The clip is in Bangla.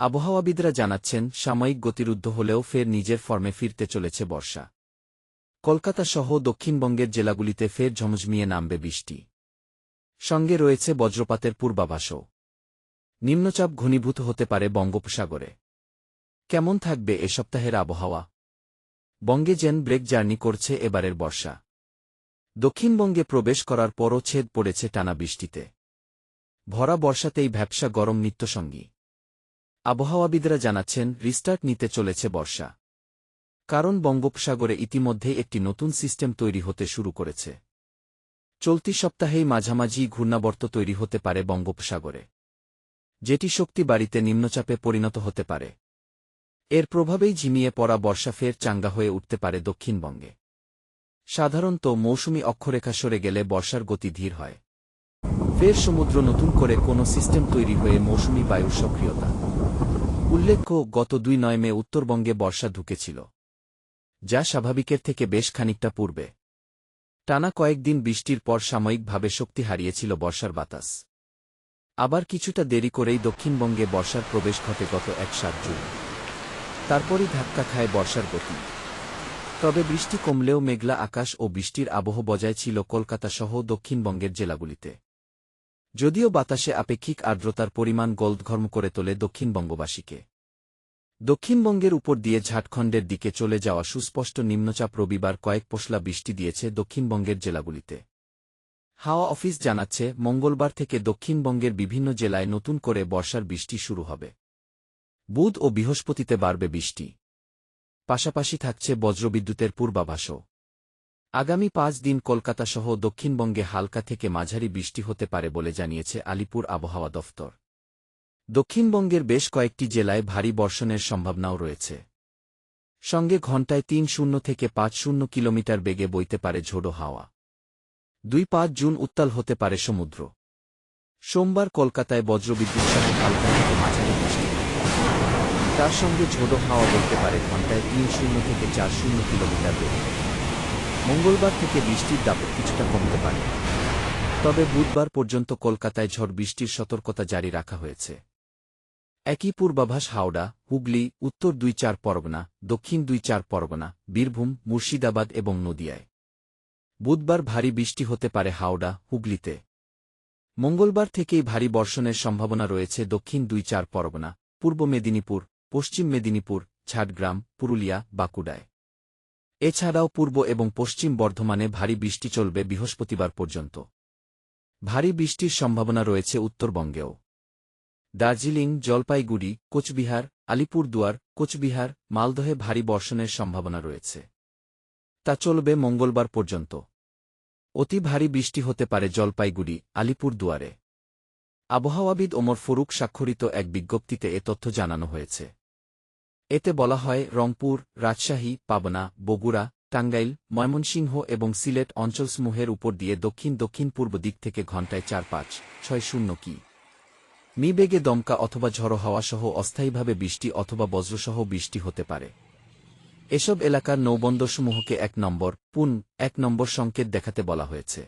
আবহাওয়াবিদরা জানাচ্ছেন, সাময়িক গতিরুদ্ধ হলেও ফের নিজের ফর্মে ফিরতে চলেছে বর্ষা। কলকাতা সহ দক্ষিণবঙ্গের জেলাগুলিতে ফের ঝমঝমিয়ে নামবে বৃষ্টি। সঙ্গে রয়েছে বজ্রপাতের পূর্বাভাসও। নিম্নচাপ ঘনীভূত হতে পারে বঙ্গোপসাগরে। কেমন থাকবে এ সপ্তাহের আবহাওয়া? বঙ্গে যেন ব্রেক জার্নি করছে এবারের বর্ষা। দক্ষিণবঙ্গে প্রবেশ করার পরও ছেদ পড়েছে টানা বৃষ্টিতে। ভরা বর্ষাতেই ভ্যাপসা গরম নিত্যসঙ্গী। আবহাওয়াবিদরা জানাচ্ছেন, রিস্টার্ট নিতে চলেছে বর্ষা। কারণ বঙ্গোপসাগরে ইতিমধ্যেই একটি নতুন সিস্টেম তৈরি হতে শুরু করেছে। চলতি সপ্তাহেই মাঝামাঝি ঘূর্ণাবর্ত তৈরি হতে পারে বঙ্গোপসাগরে, যেটি শক্তি বাড়িতে নিম্নচাপে পরিণত হতে পারে। এর প্রভাবেই ঝিমিয়ে পড়া বর্ষা ফের চাঙ্গা হয়ে উঠতে পারে দক্ষিণবঙ্গে। সাধারণত মৌসুমি অক্ষরেখা সরে গেলে বর্ষার গতি ধীর হয়। ফের সমুদ্র নতুন করে কোনো সিস্টেম তৈরি হয়ে মৌসুমি বায়ুর সক্রিয়তা। উল্লেখ্য, গত 2 মে উত্তরবঙ্গে বর্ষা ঢুকেছিল, যা স্বাভাবিকের থেকে বেশ খানিকটা পূর্বে। টানা কয়েকদিন বৃষ্টির পর সাময়িকভাবে শক্তি হারিয়েছিল বর্ষার বাতাস। আবার কিছুটা দেরি করেই দক্ষিণবঙ্গে বর্ষার প্রবেশ ঘটে গত 7 জুন। তারপরই ধাক্কা খায় বর্ষার গতি। তবে বৃষ্টি কমলেও মেঘলা আকাশ ও বৃষ্টির আবহ বজায় ছিল কলকাতা সহ দক্ষিণবঙ্গের জেলাগুলিতে। যদিও বাতাসে আপেক্ষিক আর্দ্রতার পরিমাণ গোলদঘর্ম করে তোলে দক্ষিণবঙ্গবাসীকে। দক্ষিণবঙ্গের উপর দিয়ে ঝাড়খণ্ডের দিকে চলে যাওয়া সুস্পষ্ট নিম্নচাপ রবিবার কয়েক পশলা বৃষ্টি দিয়েছে দক্ষিণবঙ্গের জেলাগুলিতে। হাওয়া অফিস জানাচ্ছে, মঙ্গলবার থেকে দক্ষিণবঙ্গের বিভিন্ন জেলায় নতুন করে বর্ষার বৃষ্টি শুরু হবে। বুধ ও বৃহস্পতিতে বাড়বে বৃষ্টি। পাশাপাশি থাকছে বজ্রবিদ্যুতের পূর্বাভাসও। আগামী 5 দিন কলকাতা সহ দক্ষিণবঙ্গে হালকা থেকে মাঝারি বৃষ্টি হতে পারে বলে জানিয়েছে আলিপুর আবহাওয়া দফতর। দক্ষিণবঙ্গের বেশ কয়েকটি জেলায় ভারী বর্ষণের সম্ভাবনাও রয়েছে। সঙ্গে ঘণ্টায় 30 থেকে 50 কিলোমিটার বেগে বইতে পারে ঝোড়ো হাওয়া। 2-5 জুন উত্তাল হতে পারে সমুদ্র। সোমবার কলকাতায় বজ্রবিদ্যুৎ সহ হালকা থেকে মাঝারি বৃষ্টি। তার সঙ্গে ঝোড়ো হাওয়া বইতে পারে ঘণ্টায় 30 থেকে 40 কিলোমিটার বেগে। মঙ্গলবার থেকে বৃষ্টির দাপট কিছুটা কমতে পারে। তবে বুধবার পর্যন্ত কলকাতায় ঝড় বৃষ্টির সতর্কতা জারি রাখা হয়েছে। একই পূর্বাভাস হাওড়া, হুগলি, উত্তর 2-4 পরগনা, দক্ষিণ 2-4 পরগনা, বীরভূম, মুর্শিদাবাদ এবং নদিয়ায়। বুধবার ভারী বৃষ্টি হতে পারে হাওড়া, হুগলিতে। মঙ্গলবার থেকেই ভারী বর্ষণের সম্ভাবনা রয়েছে দক্ষিণ 2-4 পরগনা, পূর্ব মেদিনীপুর, পশ্চিম মেদিনীপুর, ঝাড়গ্রাম, পুরুলিয়া, বাঁকুড়ায়। এছাড়াও পূর্ব এবং পশ্চিম বর্ধমানে ভারী বৃষ্টি চলবে বৃহস্পতিবার পর্যন্ত। ভারী বৃষ্টির সম্ভাবনা রয়েছে উত্তরবঙ্গেও। দার্জিলিং, জলপাইগুড়ি, কোচবিহার, আলিপুরদুয়ার, কোচবিহার, মালদহে ভারী বর্ষণের সম্ভাবনা রয়েছে। তা চলবে মঙ্গলবার পর্যন্ত। অতি ভারী বৃষ্টি হতে পারে জলপাইগুড়ি, আলিপুরদুয়ারে। আবহাওয়াবিদ ওমর ফারুক স্বাক্ষরিত এক বিজ্ঞপ্তিতে এ তথ্য জানানো হয়েছে। এতে বলা হয়, রংপুর, রাজশাহী, পাবনা, বগুড়া, টাঙ্গাইল, ময়মনসিংহ এবং সিলেট অঞ্চলসমূহের উপর দিয়ে দক্ষিণ-দক্ষিণ-পূর্ব দিক থেকে ঘণ্টায় 4-5-6 মি বেগে দমকা অথবা ঝড়ো হাওয়া সহ অস্থায়ীভাবে বৃষ্টি অথবা বজ্রসহ বৃষ্টি হতে পারে। এসব এলাকার নৌবন্দরসমূহকে 1 নম্বর, পুন 1 নম্বর সংকেত দেখাতে বলা হয়েছে।